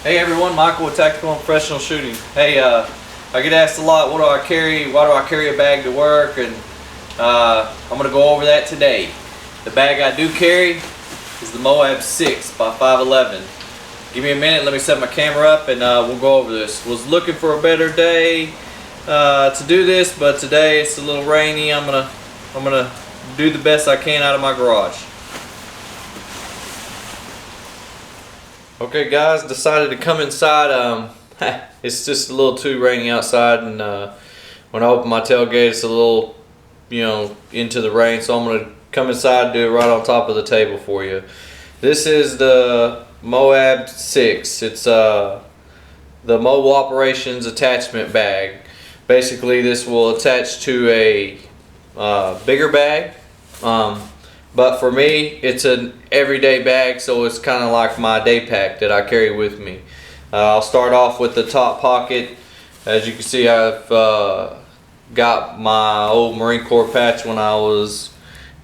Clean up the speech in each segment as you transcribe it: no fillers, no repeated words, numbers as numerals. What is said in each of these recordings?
Hey everyone, Michael with Tactical and Professional Shooting. Hey, I get asked a lot, what do I carry? Why do I carry a bag to work? And I'm going to go over that today. The bag I do carry is the MOAB 6 by 5.11. Give me a minute, let me set my camera up and we'll go over this. Was looking for a better day to do this, but today it's a little rainy. I'm gonna do the best I can out of my garage. Okay guys, decided to come inside. It's just a little too rainy outside, and when I open my tailgate it's a little, into the rain, so I'm gonna come inside and do it right on top of the table for you. This is the MOAB 6. It's the mobile operations attachment bag. Basically this will attach to a bigger bag, but for me it's an everyday bag, so it's kind of like my day pack that I carry with me. I'll start off with the top pocket. As you can see, I've got my old Marine Corps patch when I was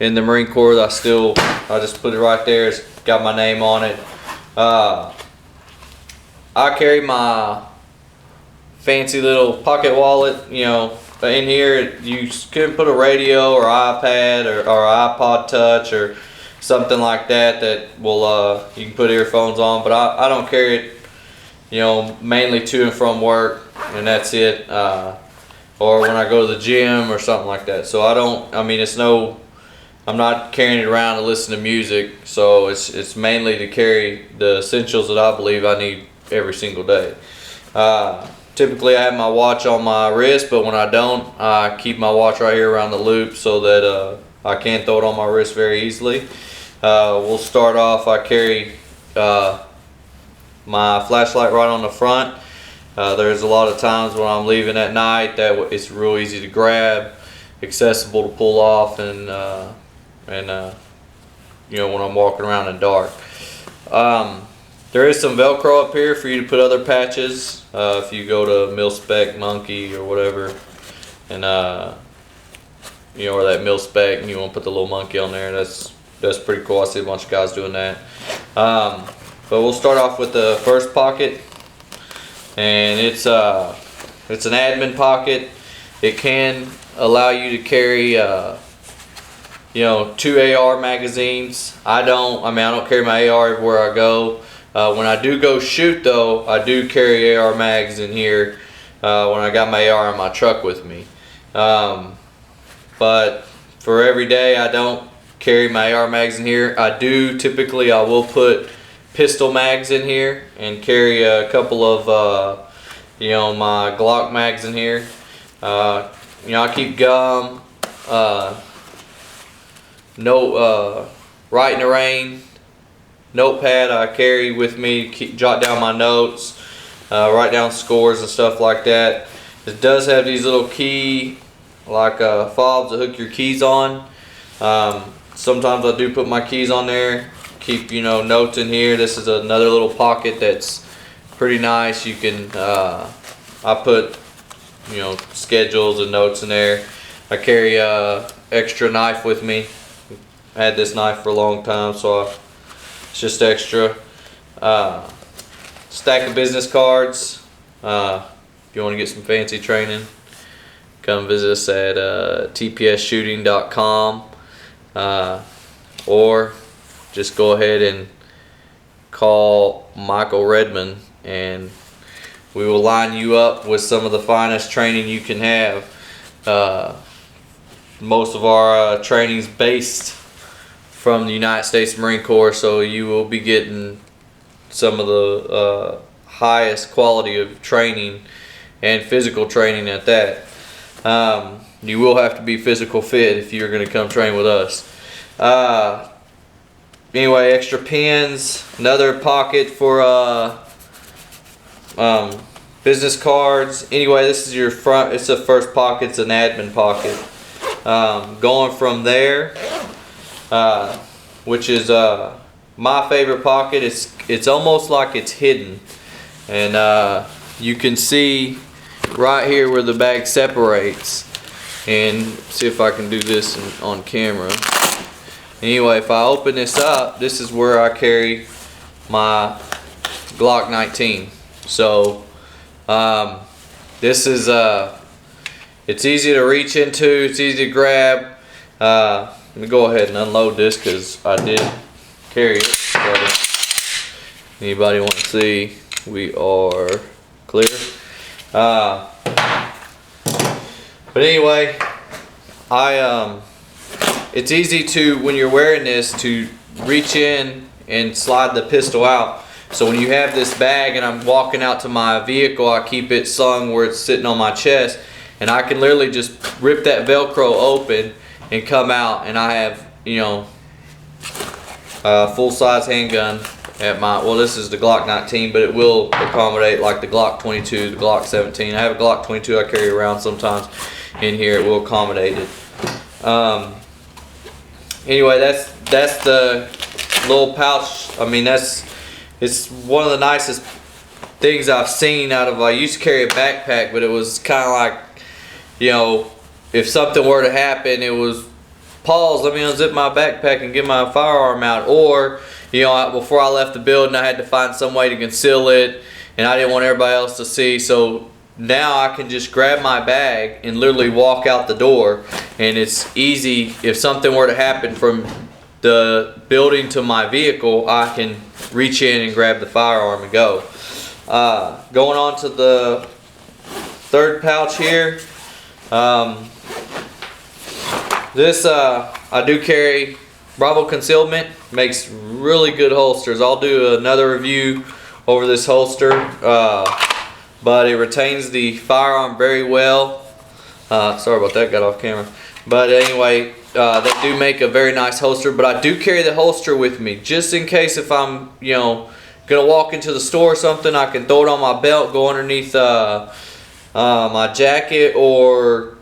in the Marine Corps. I just put it right there. It's got my name on it. I carry my fancy little pocket wallet. In here you can put a radio or iPad or iPod Touch or something like that will you can put earphones on, but I don't carry it mainly to and from work, and that's it, or when I go to the gym or something like that. So I'm not carrying it around to listen to music, so it's mainly to carry the essentials that I believe I need every single day. Typically I have my watch on my wrist, but when I don't, I keep my watch right here around the loop so that I can throw it on my wrist very easily. We'll start off, I carry my flashlight right on the front. There's a lot of times when I'm leaving at night that it's real easy to grab, accessible to pull off, and when I'm walking around in the dark. There is some Velcro up here for you to put other patches if you go to Mil-Spec, Monkey, or whatever, and or that Mil-Spec, and you want to put the little monkey on there. That's pretty cool. I see a bunch of guys doing that. But we'll start off with the first pocket, and it's an admin pocket. It can allow you to carry 2 AR magazines. I don't carry my AR everywhere I go. When I do go shoot though, I do carry AR mags in here when I got my AR in my truck with me. But for every day I don't carry my AR mags in here. I will put pistol mags in here and carry a couple of my Glock mags in here. I keep gum, Write in the Rain notepad I carry with me, jot down my notes, write down scores and stuff like that. It does have these little key fobs to hook your keys on. Sometimes I do put my keys on there, keep notes in here. This is another little pocket that's pretty nice. You can I put schedules and notes in there. I carry a extra knife with me. I had this knife for a long time, so it's just extra. Stack of business cards. If you want to get some fancy training, come visit us at tpsshooting.com, or just go ahead and call Michael Redmond and we will line you up with some of the finest training you can have. Most of our training's based from the United States Marine Corps, so you will be getting some of the highest quality of training and physical training at that. You will have to be physical fit if you're going to come train with us. Anyway, extra pins, another pocket for business cards. Anyway, this is your front. It's the first pocket. It's an admin pocket. Going from there, which is my favorite pocket. It's almost like it's hidden, and you can see right here where the bag separates. And see if I can do this on camera. Anyway, if I open this up, this is where I carry my Glock 19. So this is it's easy to reach into, it's easy to grab. Let me go ahead and unload this because I did carry it. But if anybody want to see, we are clear. But anyway, it's easy to, when you're wearing this, to reach in and slide the pistol out. So when you have this bag and I'm walking out to my vehicle, I keep it slung where it's sitting on my chest, and I can literally just rip that Velcro open and come out, and I have, you know, a full-size handgun at my, well, this is the Glock 19, but it will accommodate like the Glock 22, the Glock 17. I have a Glock 22 I carry around sometimes in here. It will accommodate it. Anyway, that's the little pouch. I mean, it's one of the nicest things I've seen out of, I used to carry a backpack, but it was kind of like, you know, if something were to happen, it was, pause, let me unzip my backpack and get my firearm out. Or, you know, before I left the building, I had to find some way to conceal it, and I didn't want everybody else to see. So now I can just grab my bag and literally walk out the door, and it's easy. If something were to happen from the building to my vehicle, I can reach in and grab the firearm and go. Going on to the third pouch here. This I do carry Bravo Concealment, makes really good holsters. I'll do another review over this holster, but it retains the firearm very well. Sorry about that, got off camera. But anyway, they do make a very nice holster, but I do carry the holster with me just in case if I'm, you know, gonna walk into the store or something. I can throw it on my belt, go underneath my jacket, or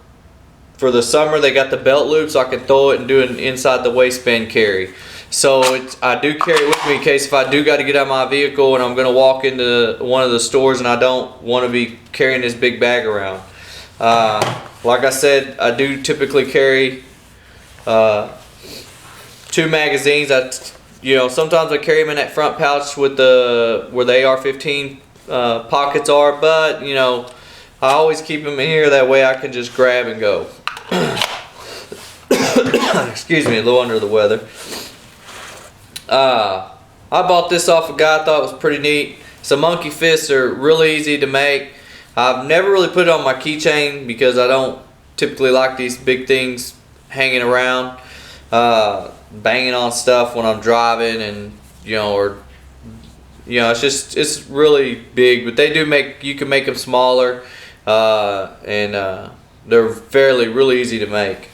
for the summer they got the belt loop, so I can throw it and do an inside the waistband carry. So I do carry it with me in case if I do got to get out of my vehicle and I'm going to walk into one of the stores and I don't want to be carrying this big bag around. Like I said, I do typically carry 2 magazines. You know, sometimes I carry them in that front pouch with where the AR-15 pockets are, but you know, I always keep them in here, that way I can just grab and go. Excuse me, a little under the weather. I bought this off a guy I thought was pretty neat. Some monkey fists are really easy to make. I've never really put it on my keychain because I don't typically like these big things hanging around, banging on stuff when I'm driving, and you know, or you know, it's really big. But they do make, you can make them smaller, and they're really easy to make.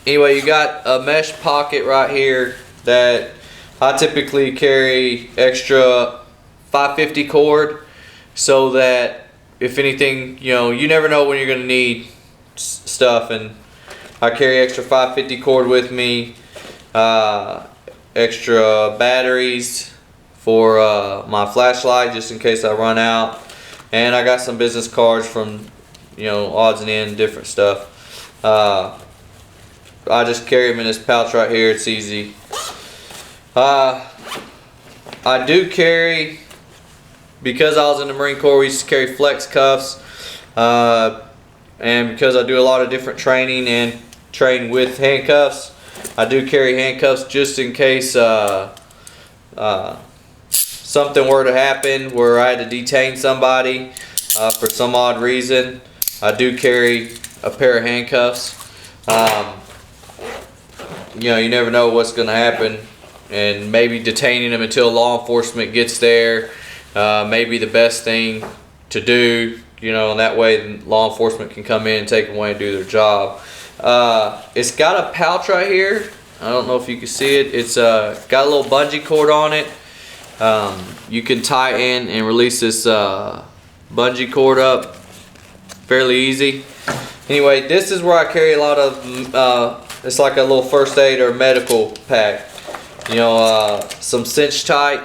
Anyway, you got a mesh pocket right here that I typically carry extra 550 cord, so that if anything, you know, you never know when you're gonna need stuff, and I carry extra 550 cord with me, extra batteries for my flashlight just in case I run out, and I got some business cards from, you know, odds and ends, different stuff. I just carry them in this pouch right here. It's easy. I do carry, because I was in the Marine Corps, we used to carry flex cuffs, and because I do a lot of different training and train with handcuffs, I do carry handcuffs just in case something were to happen where I had to detain somebody for some odd reason. I do carry a pair of handcuffs. You know, you never know what's going to happen, and maybe detaining them until law enforcement gets there may be the best thing to do, you know, and that way law enforcement can come in and take them away and do their job. It's got a pouch right here. I don't know if you can see it. It's got a little bungee cord on it. You can tie in and release this bungee cord up fairly easy. Anyway, this is where I carry a lot of, it's like a little first aid or medical pack. You know, some cinch tight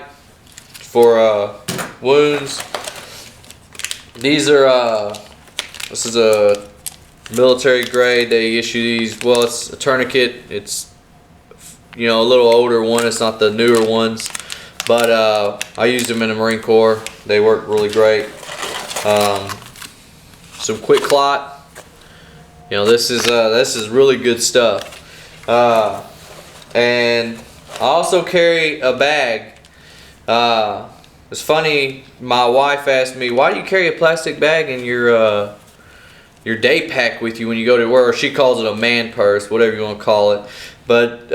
for wounds. These are, this is a military grade. They issue these, well, it's a tourniquet. It's, you know, a little older one. It's not the newer ones. but I used them in the Marine Corps. They work really great. Some quick clot. You know, this is really good stuff. And I also carry a bag. It's funny, my wife asked me, why do you carry a plastic bag in your day pack with you when you go to work? Or she calls it a man purse, whatever you want to call it. But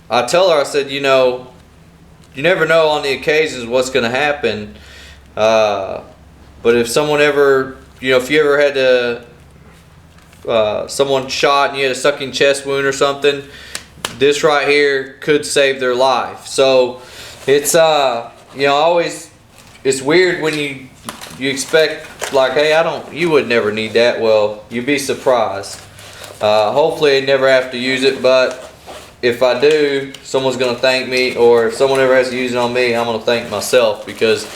I tell her, I said, you know, you never know on the occasions what's going to happen. But if someone ever, you know, if you ever had to, someone shot and you had a sucking chest wound or something, this right here could save their life. So it's, you know, always, it's weird when you expect, like, hey, you would never need that. Well, you'd be surprised. Hopefully I never have to use it, but if I do, someone's going to thank me, or if someone ever has to use it on me, I'm going to thank myself, because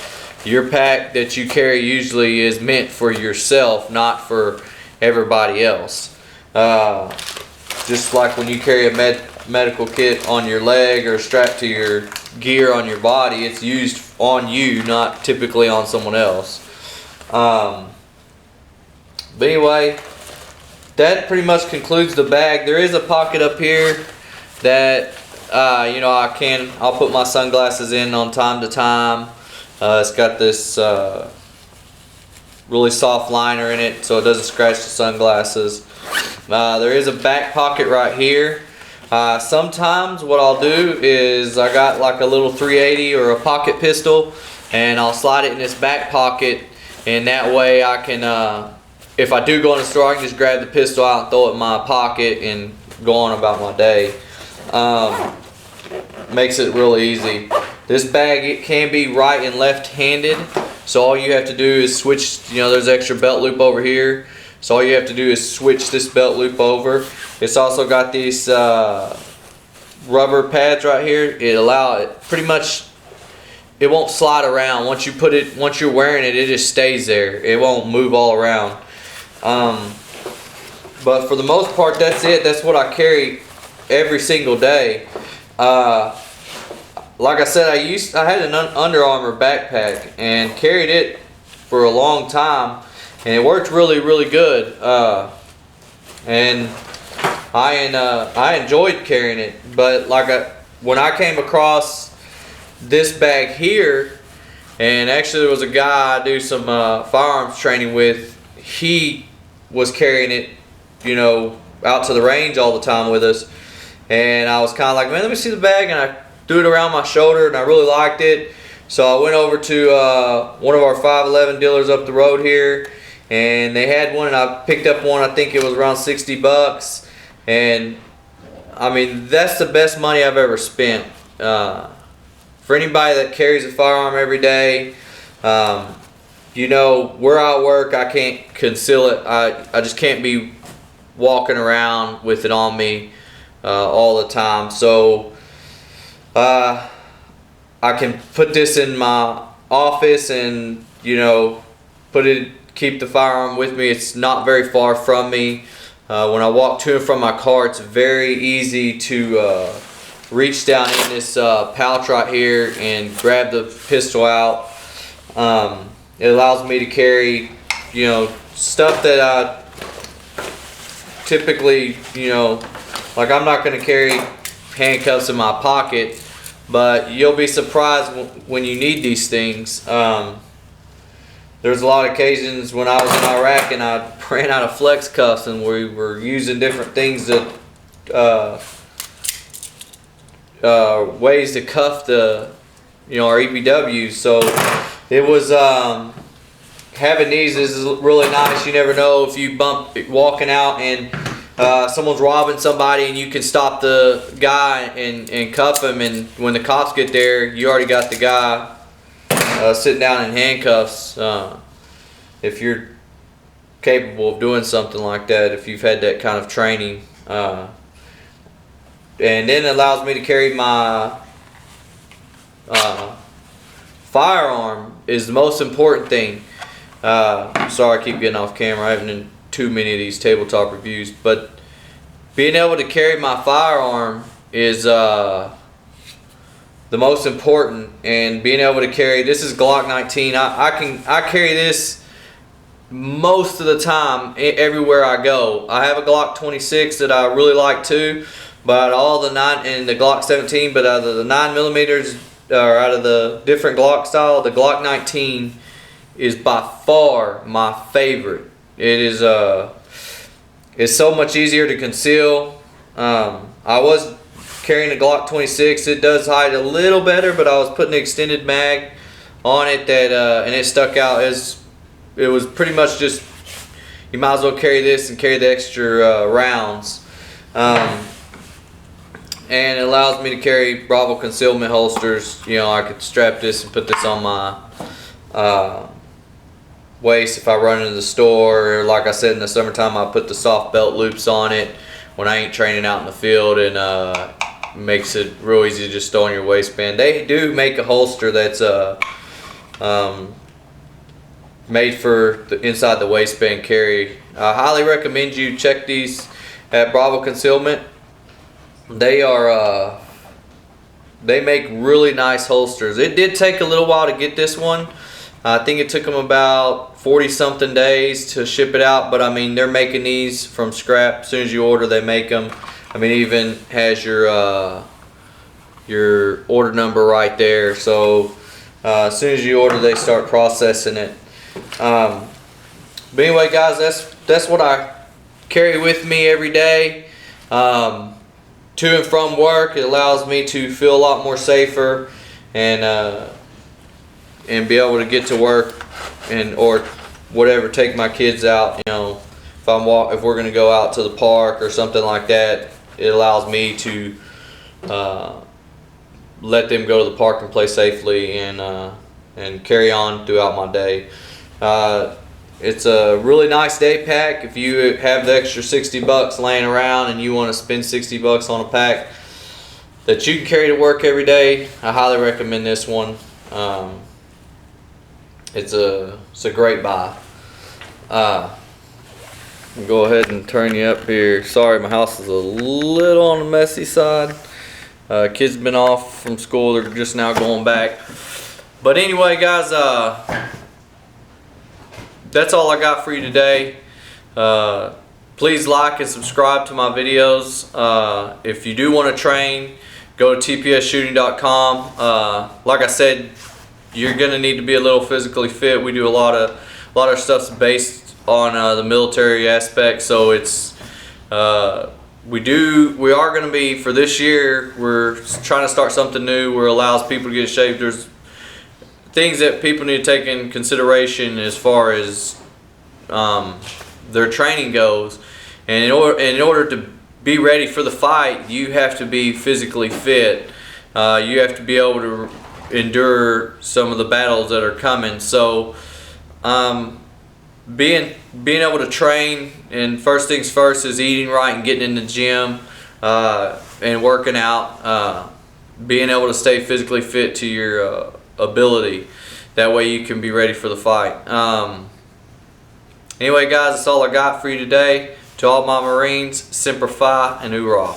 your pack that you carry usually is meant for yourself, not for everybody else. Just like when you carry a medical kit on your leg or strapped to your gear on your body, it's used on you, not typically on someone else. But anyway, that pretty much concludes the bag. There is a pocket up here that you know, I'll put my sunglasses in on time to time. It's got this really soft liner in it, so it doesn't scratch the sunglasses. There is a back pocket right here. Sometimes what I'll do is, I got like a little 380 or a pocket pistol, and I'll slide it in this back pocket, and that way I can, if I do go in the store, I can just grab the pistol out and throw it in my pocket and go on about my day. Makes it really easy. This bag, it can be right and left-handed, so all you have to do is switch. You know, there's extra belt loop over here, so all you have to do is switch this belt loop over. It's also got these rubber pads right here. It pretty much, it won't slide around. Once you're wearing it, it just stays there. It won't move all around. But for the most part, that's it. That's what I carry every single day. Like I said, I had an Under Armour backpack and carried it for a long time, and it worked really, really good. And I enjoyed carrying it. But when I came across this bag here, and actually there was a guy I do some firearms training with. He was carrying it, you know, out to the range all the time with us, and I was kind of like, man, let me see the bag, and I threw it around my shoulder, and I really liked it. So I went over to one of our 5.11 dealers up the road here, and they had one, and I picked up one. I think it was around 60 bucks, and I mean, that's the best money I've ever spent. For anybody that carries a firearm every day, you know, where I work, I can't conceal it. I just can't be walking around with it on me all the time. So I can put this in my office and, you know, keep the firearm with me. It's not very far from me. When I walk to and from my car, it's very easy to reach down in this pouch right here and grab the pistol out. It allows me to carry, you know, stuff that I typically, you know, like I'm not going to carry handcuffs in my pocket, but you'll be surprised when you need these things. There's a lot of occasions when I was in Iraq and I ran out of flex cuffs, and we were using different things that ways to cuff the, you know, our EPWs. So it was having these is really nice. You never know if you bump walking out and someone's robbing somebody, and you can stop the guy and cuff him, and when the cops get there, you already got the guy sitting down in handcuffs. If you're capable of doing something like that, if you've had that kind of training. And then it allows me to carry my firearm is the most important thing. Sorry I keep getting off camera. I haven't done too many of these tabletop reviews, but being able to carry my firearm is the most important, and being able to carry, this is Glock 19. I carry this most of the time everywhere I go. I have a Glock 26 that I really like too, but all the the Glock 17, but out of the 9mm or out of the different Glock style, the Glock 19 is by far my favorite. It is it's so much easier to conceal. I was carrying a Glock 26. It does hide a little better, but I was putting an extended mag on it that and it stuck out. As it was pretty much just, you might as well carry this and carry the extra rounds. And it allows me to carry Bravo concealment holsters. You know, I could strap this and put this on my waist if I run into the store. Or like I said, in the summertime, I put the soft belt loops on it when I ain't training out in the field, and makes it real easy to just throw on your waistband. They do make a holster that's made for the inside the waistband carry. I highly recommend you check these at Bravo Concealment. They are they make really nice holsters. It did take a little while to get this one. I think it took them about 40 something days to ship it out, but I mean, they're making these from scrap. As soon as you order, they make them. I mean, it even has your order number right there. So as soon as you order, they start processing it. But anyway, guys, that's what I carry with me every day. To and from work. It allows me to feel a lot more safer and be able to get to work or whatever, take my kids out. You know, if we're gonna go out to the park or something like that, it allows me to let them go to the park and play safely and carry on throughout my day. It's a really nice day pack. If you have the extra 60 bucks laying around and you want to spend 60 bucks on a pack that you can carry to work every day, I highly recommend this one. It's a great buy. I'll go ahead and turn you up here. Sorry, my house is a little on the messy side. Kids been off from school. They're just now going back. But anyway, guys, that's all I got for you today. Please like and subscribe to my videos. If you do want to train, go to tpsshooting.com. Like I said, you're gonna need to be a little physically fit. We do a lot of stuff's based on the military aspect, so it's we are gonna be, for this year, we're trying to start something new where it allows people to get in shape. There's things that people need to take in consideration as far as their training goes, and in order to be ready for the fight, you have to be physically fit. You have to be able to endure some of the battles that are coming. So being able to train, and first things first is eating right and getting in the gym and working out, being able to stay physically fit to your ability. That way you can be ready for the fight. Anyway, guys, that's all I got for you today. To all my Marines, Semper Fi and Hoorah.